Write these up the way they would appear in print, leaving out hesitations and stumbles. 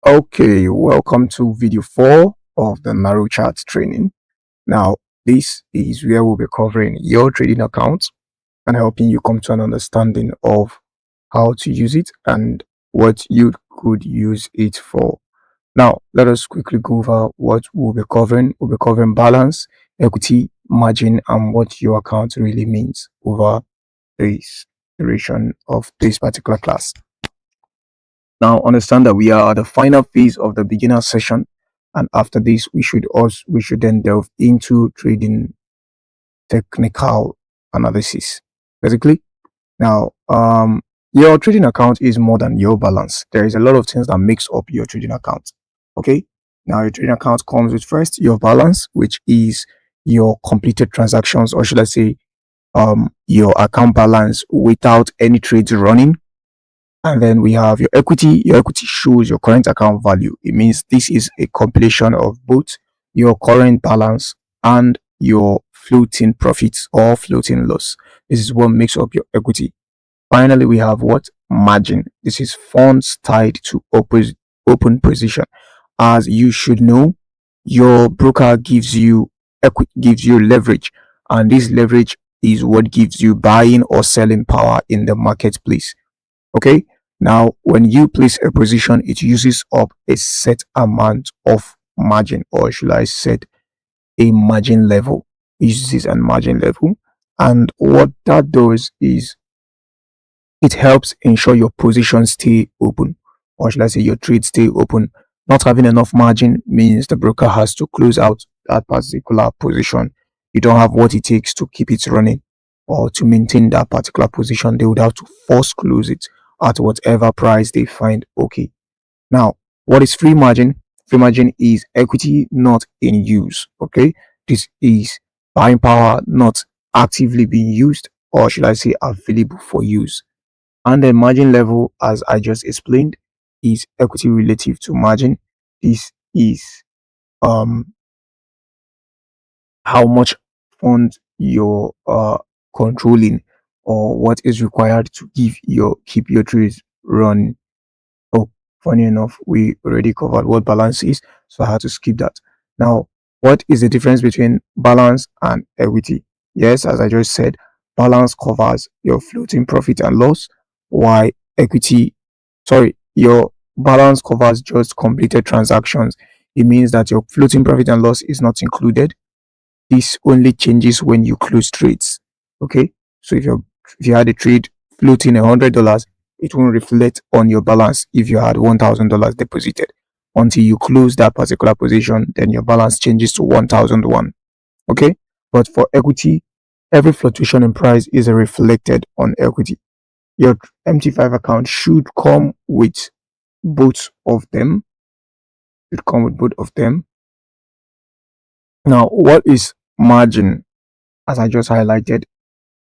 Okay, welcome to video 4 of the narrow chart training. Now, this is where we'll be covering your trading account and helping you come to an understanding of how to use it and what you could use it for. Now, let us quickly go over what we'll be covering. We'll be covering balance, equity, margin, and what your account really means over this duration of this particular class. Now understand that we are at the final phase of the beginner session, and after this we should then delve into trading technical analysis. Basically, now your trading account is more than your balance. There is a lot of things that makes up your trading account. Okay, now your trading account comes with first your balance, which is your completed transactions, or should I say your account balance without any trades running. And then we have your equity. Your equity shows your current account value. It means this is a compilation of both your current balance and your floating profits or floating loss. This is what makes up your equity. Finally, we have what? Margin. This is funds tied to open position. As you should know, your broker gives you leverage, and this leverage is what gives you buying or selling power in the marketplace. Okay, now when you place a position, it uses up a set amount of margin, or should I say a margin level. It uses a margin level, and what that does is it helps ensure your position stay open, or should I say your trade stay open. Not having enough margin means the broker has to close out that particular position. You don't have what it takes to keep it running or to maintain that particular position. They would have to force close it at whatever price they find okay. Now, what is free margin? Free margin is equity not in use. Okay, this is buying power not actively being used, or should I say available for use. And the margin level, as I just explained, is equity relative to margin. This is um how much funds you're controlling, or what is required to keep your trades running. Oh, funny enough, we already covered what balance is, so I had to skip that. Now, what is the difference between balance and equity? Yes, as I just said, balance covers your floating profit and loss, while your balance covers just completed transactions. It means that your floating profit and loss is not included. This only changes when you close trades. Okay, so if you had a trade floating $100, it won't reflect on your balance if you had $1,000 deposited until you close that particular position. Then your balance changes to 1,001. Okay, but for equity, every fluctuation in price is reflected on equity. Your MT5 account should come with both of them. Should come with both of them. Now, what is margin? As I just highlighted,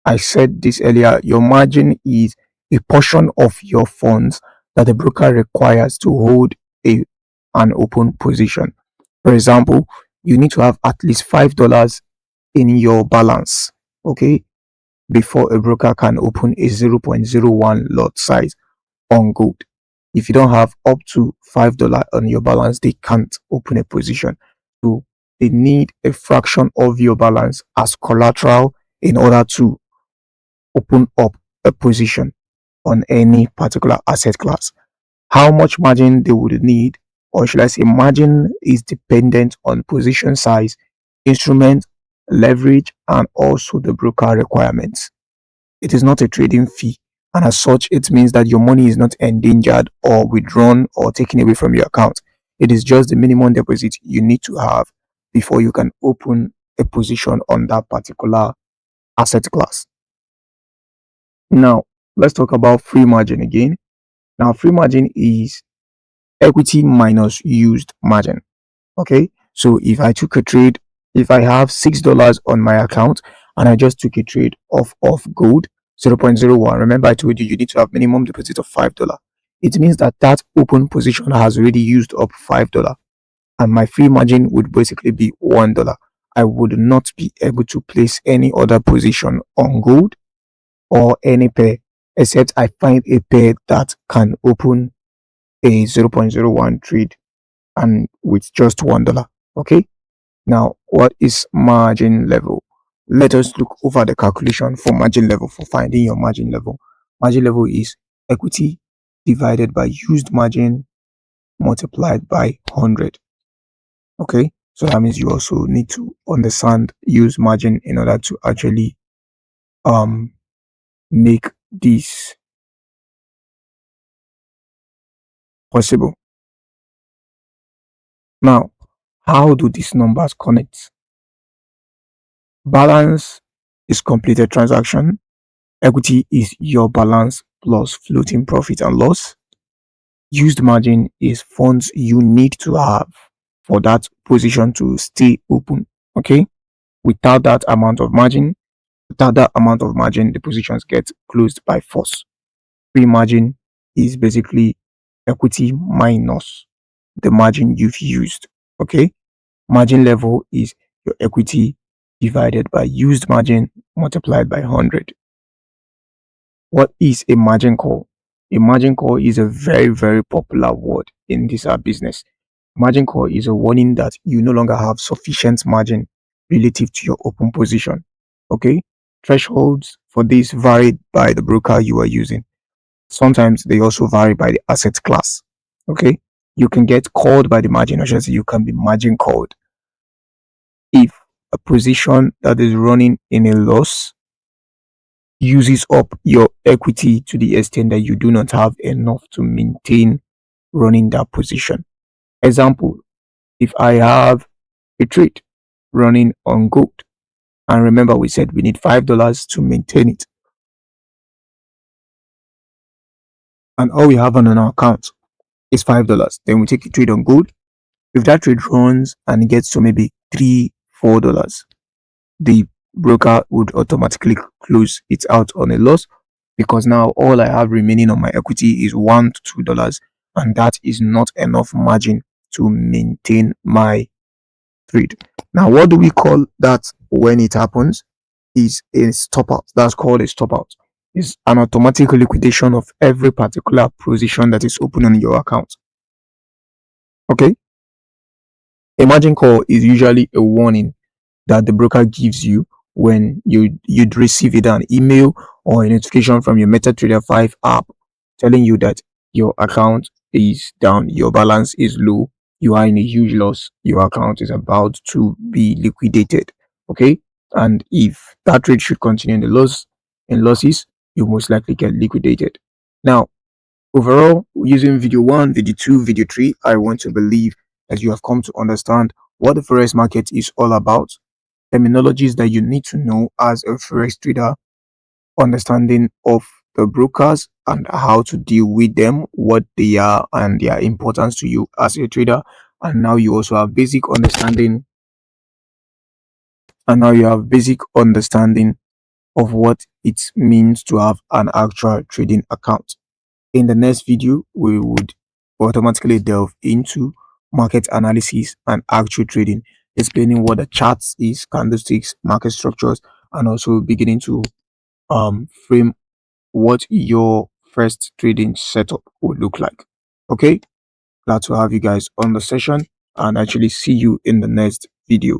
I said this earlier, your margin is a portion of your funds that the broker requires to hold an open position. For example, you need to have at least $5 in your balance, okay, before a broker can open a 0.01 lot size on gold. If you don't have up to $5 on your balance, they can't open a position. So they need a fraction of your balance as collateral in order to open up a position on any particular asset class. How much margin they would need, or should I say, margin is dependent on position size, instrument, leverage, and also the broker requirements. It is not a trading fee, and as such, it means that your money is not endangered or withdrawn or taken away from your account. It is just the minimum deposit you need to have before you can open a position on that particular asset class. Now, let's talk about free margin again. Now, free margin is equity minus used margin. Okay, so if I have $6 on my account and I just took a trade of gold 0.01, remember I told you you need to have minimum deposit of $5. It means that that open position has already used up $5, and my free margin would basically be $1. I would not be able to place any other position on gold or any pair except I find a pair that can open a 0.01 trade and with just $1. Okay. Now, what is margin level? Let us look over the calculation for margin level for finding your margin level. Margin level is equity divided by used margin multiplied by 100. Okay. So that means you also need to understand use margin in order to actually um make this possible. Now, how do these numbers connect? Balance is completed transaction. Equity is your balance plus floating profit and loss. Used margin is funds you need to have for that position to stay open. Okay. Without that amount of margin, the positions get closed by force. Free margin is basically equity minus the margin you've used. Okay. Margin level is your equity divided by used margin multiplied by 100. What is a margin call? A margin call is a very, very popular word in this business. Margin call is a warning that you no longer have sufficient margin relative to your open position. Okay. Thresholds for this vary by the broker you are using. Sometimes they also vary by the asset class. Okay. You can get called by the margin, or should I say you can be margin called if a position that is running in a loss uses up your equity to the extent that you do not have enough to maintain running that position. Example, if I have a trade running on gold, and remember we said we need $5 to maintain it, and all we have on our account is $5, then we take a trade on gold. If that trade runs and gets to maybe $3-4, the broker would automatically close it out on a loss, because now all I have remaining on my equity is $1 to $2, and that is not enough margin to maintain my trade. Now, what do we call that when it happens? Is a stop out. That's called a stop out. It's an automatic liquidation of every particular position that is open on your account. Okay. A margin call is usually a warning that the broker gives you when you'd receive either an email or a notification from your MetaTrader 5 app telling you that your account is down, your balance is low, you are in a huge loss, your account is about to be liquidated. Okay. And if that trade should continue in losses, you most likely get liquidated. Now, overall, using video 1, video 2, video 3, I want to believe that you have come to understand what the forex market is all about, terminologies that you need to know as a forex trader, understanding of the brokers and how to deal with them, what they are and their importance to you as a trader. And now you also have basic understanding of what it means to have an actual trading account. In the next video, we would automatically delve into market analysis and actual trading, explaining what the charts is, candlesticks, market structures, and also beginning to frame what your first trading setup would look like. Okay, glad to have you guys on the session and actually see you in the next video.